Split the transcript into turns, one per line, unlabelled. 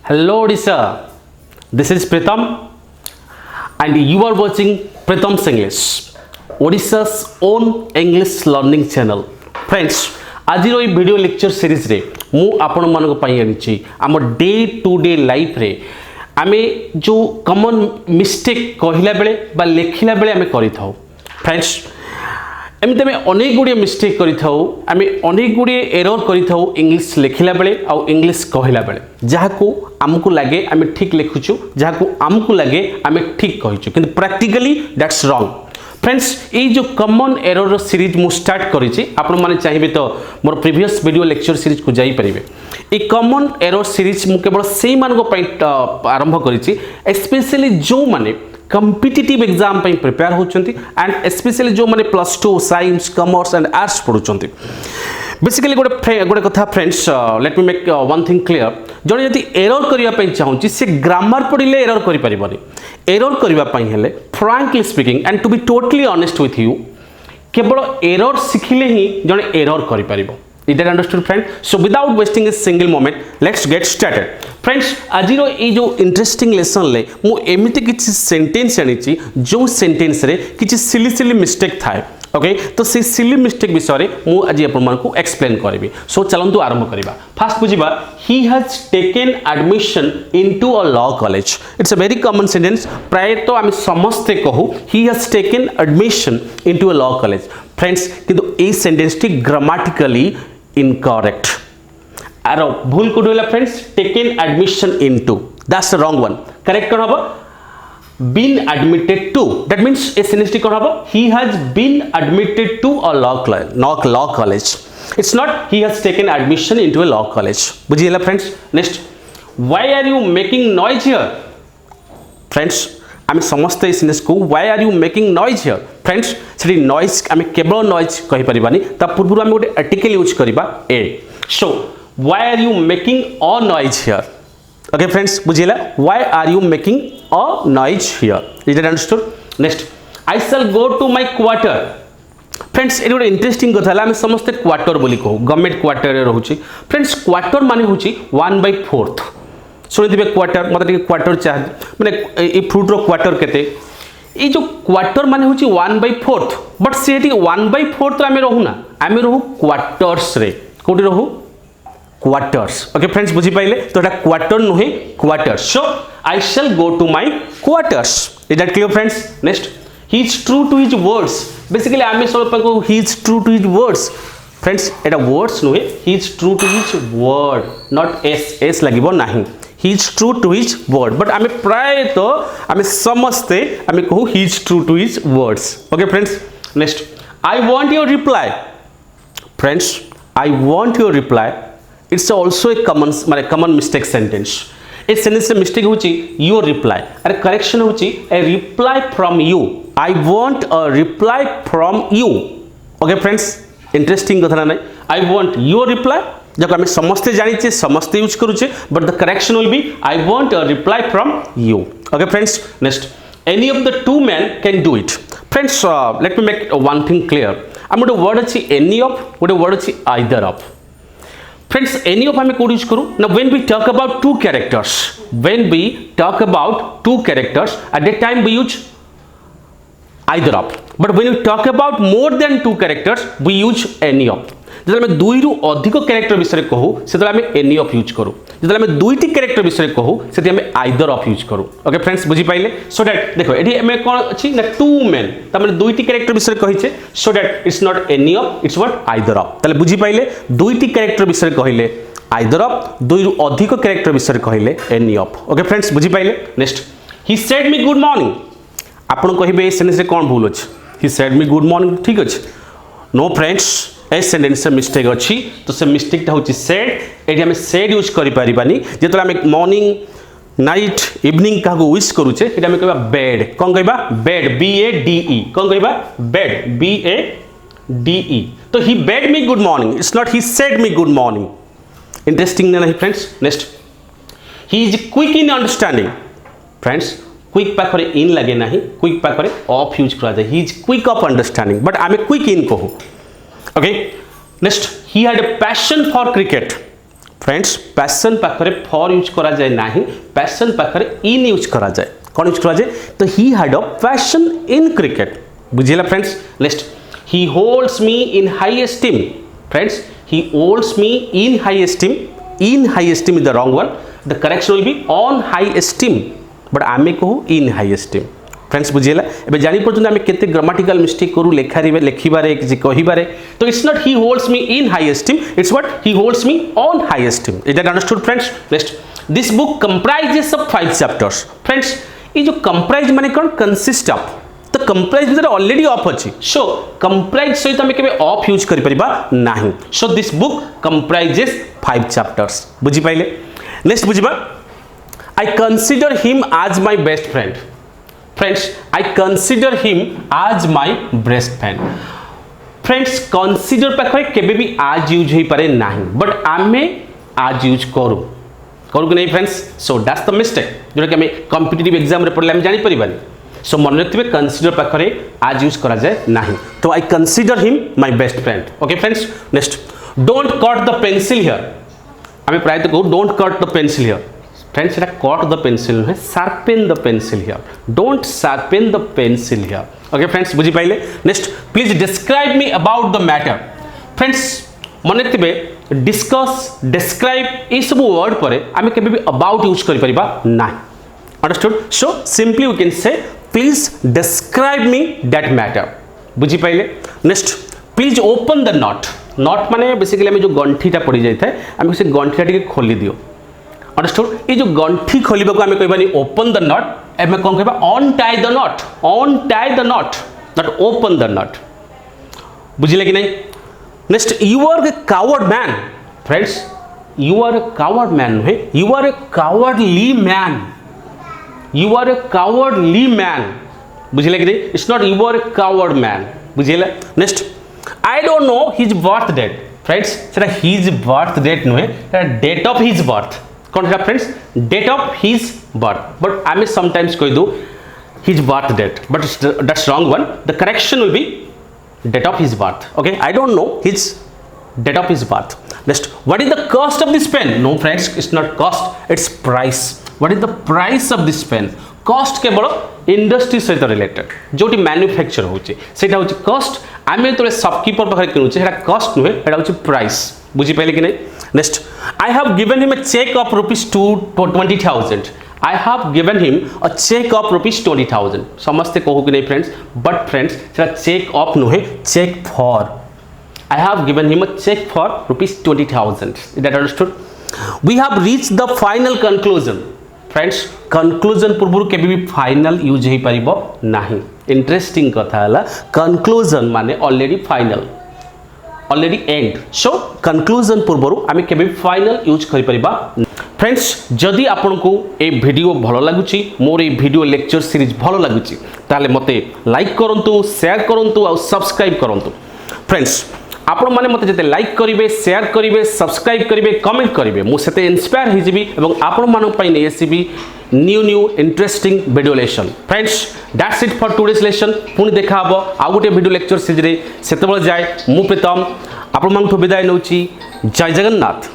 Hello Odisha, this is Pritam and you are watching Pritam's English, Odisha's own English learning channel. Friends, आज रो video lecture series रे मु आपण मानको पई आनिछि आम डे टू डे लाइफ रे आमे जो कॉमन मिस्टेक कहिला बेले बा लेखिला बेले आमे करि थाउ. फ्रेंड्स, एमते में अनेक गुड़िए मिस्टेक करि थाउ, आमे अनेक गुड़िए एरर करि थाउ इंग्लिश लेखिला बेले आ इंग्लिश कहिला बेले, जहाको आमको लागे आमे ठीक लिखुछु, जहाको आमको लागे आमे ठीक कहिछु, किंतु प्रैक्टिकली दैट्स रॉन्ग. फ्रेंड्स, ये जो कॉमन एरर सीरीज मु स्टार्ट करिछि, आपण माने चाहिबे तो मोर प्रीवियस वीडियो लेक्चर सीरीज को जाई परिबे. ए कॉमन एरर सीरीज मु केवल सेही मानको पई आरंभ करिछि, स्पेशली जो माने कॉम्पिटिटिव एग्जाम पे प्रिपेयर होचंती एंड स्पेशली जो माने plus 2 science commerce and arts पढुचंती. बेसिकली गोटे कथा friends, let me make one thing clear. जने यदि एरर करिया पई चाहूची से ग्रामर पढिले एरर करि परिबनी. एरर करिवा पई हेले frankly speaking and to be totally honest with you, केवल एरर सिखिले ही जने एरर करि परिबो. Is that understood, friend? So without wasting a single moment, let's get started. Friends, आज रो ये जो इंटरेस्टिंग लेसन ले मु एमिति किछि सेंटेंस आनिछि जो सेंटेंस रे किछि सिली मिस्टेक थाए. ओके, तो से सिली मिस्टेक विषय मु आज आपण मानकु एक्सप्लेन करबी. सो चलंतु आरंभ करिबा. फर्स्ट बुझिबा, he has taken admission into a law college. It's a very common sentence. प्राय तो आम समस्ते कहू he has taken admission into a law college. Friends, किंतु ए सेंटेंस टी ग्रामेटिकली incorrect. आरो भूल कोड होला friends, taken admission into, that's the wrong one. Correct कोन हबो? Been admitted to. That means a sentence कोन हबो? He has been admitted to a law college. It's not he has taken admission into a law college. बुझियला friends. Next, why are you making noise here? Friends, आम समस्ते sentence को why are you making noise here? Friends, से noise आम केवल noise कहि परिबानी, ता पूर्व आम गोटे आर्टिकल यूज करबा ए. सो why are you making a noise here? Okay friends, बुझियला, why are you making a noise here? Is that understood? Next, I shall go to my quarter. Friends, ये गोटे इंटरेस्टिंग कथा है. आम समस्ते क्वार्टर बोली कहू, government quarter रे रहउची. Friends, quarter माने होची 1/4. सुनिथिबे क्वार्टर, मतलब टिके क्वार्टर चाह माने ए फ्रूट रो क्वार्टर केते. ये जो क्वार्टर माने होची 1/4, बट सेठी 1/4 आमे रहू ना, आमे रहू क्वार्टर्स रे. कोठी रहू? क्वार्टर्स. ओके फ्रेंड्स, बुझी पाइले? तो एटा क्वार्टर नुहे, quarters. So I shall go to my quarters. Is that clear friends? Next, he is true to his words. Basically आमे सब को he is true to his words. Friends, एटा words नुहे, he is true to his word, not s लागिबो नाही. He is true to his word, but आमे प्राय तो आमे समस्ते आमे कहू he is true to his words. Okay friends, next, I want your reply. Friends, I want your reply. It's also a common mistake sentence. A sentence रे mistake होची your reply. अरे करेक्शन होची a reply from you. I want a reply from you. Okay friends, interesting कथा ना. I want your reply, जब आम समस्ते जानी समस्ते यूज करूचे, but the correction will be I want a reply from you. Okay friends, next, any of the two man can do it. Friends, let me make one thing clear. आम गोटे word अच्छी any of, गोटे word अच्छी either of. Friends, any of आम कौन use करूँ ना, when we talk about two characters, when we talk about two characters at that time we use either of, but when we talk about more than two characters we use any of. जब आम दुई रु अधिक character विषय कहू से आम any of use करूँ. जब आम दुईटी कैरेक्टर विषय कहू से आम आइदर ऑफ यूज करूँ. ओके फ्रेंड्स, बुझी पाइले? सो दैट देखो ये आम कौन अच्छी ना टू मेन, तमें दुईटी कैरेक्टर विषय कहीचे, so that it's not any of, it's what either of. ताले बुझी पाइले? दुईटी कैरेक्टर विषय कहले आइदर ऑफ, दुई रु अधिक कैरेक्टर विषय कहले एनी ऑफ. ओके फ्रेंड्स, बुझी पाइले? नेक्स्ट, ही सेड मी गुड मॉर्निंग. आपण कहिबे ए सेंटेंस रे कोन भूल अछि? ही सेड मी गुड मॉर्निंग, ठीक अछि? नो फ्रेंड्स, ए सेंटेंस से मिस्टेक अच्छी, तो से मिस्टेक टा होची सेड. एठी हम सेड यूज करि परिबानी. जेतला हम मॉर्निंग, नाइट, इवनिंग का विश करूचे, एठी हम कहबा बेड. कोन कहबा? Bade, B A D E. कोन कहबा? Bade, B A D E. तो he bade me good morning, it's not he said me good morning. Interesting नहीं friends? Next, he is quick in understanding. Friends, quick पाखरे in लगे नहीं, quick पाखरे of use करा जाए. ही is quick of understanding, but आमे quick in कहू. Okay, next, he had a passion for cricket. Friends passion पाखरे फॉर यूज करा जाए नहीं, पैशन पाखरे इन यूज करा जाए। कौन यूज करा जाए? तो he had a passion in cricket. बुझिला friends? Next, he holds me in high esteem. Friends, he holds me in high esteem. In high esteem is the wrong one. The correction will be on high esteem, but आमे कहू in high esteem. Friends बुझिला? एबे जानि पर्यंत आमे केते grammatical mistake करू लेखिबारे कि कहिबारे। तो it's not he holds me in high esteem, it's what he holds me on high esteem. Is that understood friends? Next, this book comprises of 5 chapters. Friends, ये जो comprise माने कोन? consist of। तो comprise भितर already of अछि, सो comprise सहित हम केबे of use करि परिबा नाही। So this book comprises 5 chapters. बुझि पाइले? नेक्स्ट बुझिबा, I consider him as my best friend. Friends, I consider him as my best friend. Friends, consider पाखरे केबे भी आज यूज होई पारे नाही, बट आमे आज यूज करू कि नहीं friends? So that's the mistake जोटा कि हमें कॉम्पिटिटिव एग्जाम रे पढ़ले हम जानि परिबानी। सो मन रखिए कंसीडर पाखरे आज यूज करा जाए नहीं। तो आई consider him my best friend. Okay friends, next, don't cut the pencil here. आम प्राय तो कहू don't cut the pencil here. Friends, Etah cut the pencil नुहे, sharpen the pencil here. Don't sharpen the pencil here. Okay friends, बुझी पाइले? Next, please describe me about the matter. Friends, मन रखिए discuss, describe ये सब word पर आम केबे भी अबाउट यूज करि परिबा नाही। Understood? So simply we can say please describe me that matter. बुझी पाइले? Next, please open the knot. Knot माने बेसिकली आम जो गंठीटा पड़ जाए आम से गंठीटा टिके खोली दियो। अंडरस्टूड? ये जो गंठी खोलिबा को आम कहबानी ओपन द नॉट, एमे कोन कहबा untie the knot. Untie the knot, not open the knot. बुझिले कि नहीं? Next, you are a coward man. Friends, you are a coward man नुहे, you are a cowardly man. You are a cowardly man. बुझिले कि नहीं? It's not you are a coward man. बुझिले? Next, I don't know his birth date. Friends, सेटा his birth date नुहे, सेटा date of his birth. कौन है friends? Date of his birth. But I may sometimes कह दो his birth date, but that's wrong one. The correction will be date of his birth. Okay? I don't know his date of his birth. Next, what is the cost of this pen? No friends, it's not cost, it's price. What is the price of this pen? Cost केवल industry सहित related जोटी manufacture होची सेटा होची cost. आमे तोले shopkeeper पाखरे किनुचे सेटा cost नुहे, सेटा होची प्राइस। बुझी पाइले कि नहीं? Next, I have given him a check of ₹20,000। I have given him a check of ₹20,000। समस्ते कहू कि नहीं फ्रेंड्स? बट फ्रेंड्स, सेटा चेक ऑफ नुहे, check for. I have given him a check for ₹20,000. Is that understood? We have reached the final conclusion. Friends, conclusion पूर्व के भी final use ही परिबो नहीं। Interesting कथा है ला, conclusion माने already final, already end. So conclusion पूर्व आमे के भी final use करि परिबा। फ्रेंड्स, जदि आपन को ए वीडियो भलो लागुची, मोर ए वीडियो लेक्चर सीरीज भलो लागुची, ताले मते लाइक करंतु, शेयर करंतु और सब्सक्राइब करंतु। फ्रेंड्स, आपण माने मते जते लाइक करिवे, शेयर करिवे, सब्सक्राइब करिवे, कमेंट करिवे, मु सेते इंस्पायर हि जिबी एवं आपण मानक पई नै ACB new interesting video lesson. Friends, that's it for today's lesson. पुनी देखा हबो आ गुटे वीडियो लेक्चर सीरीज रे। सेतेबेले जाय मु प्रीतम आपण मानक विदाय नउची। जय जगन्नाथ।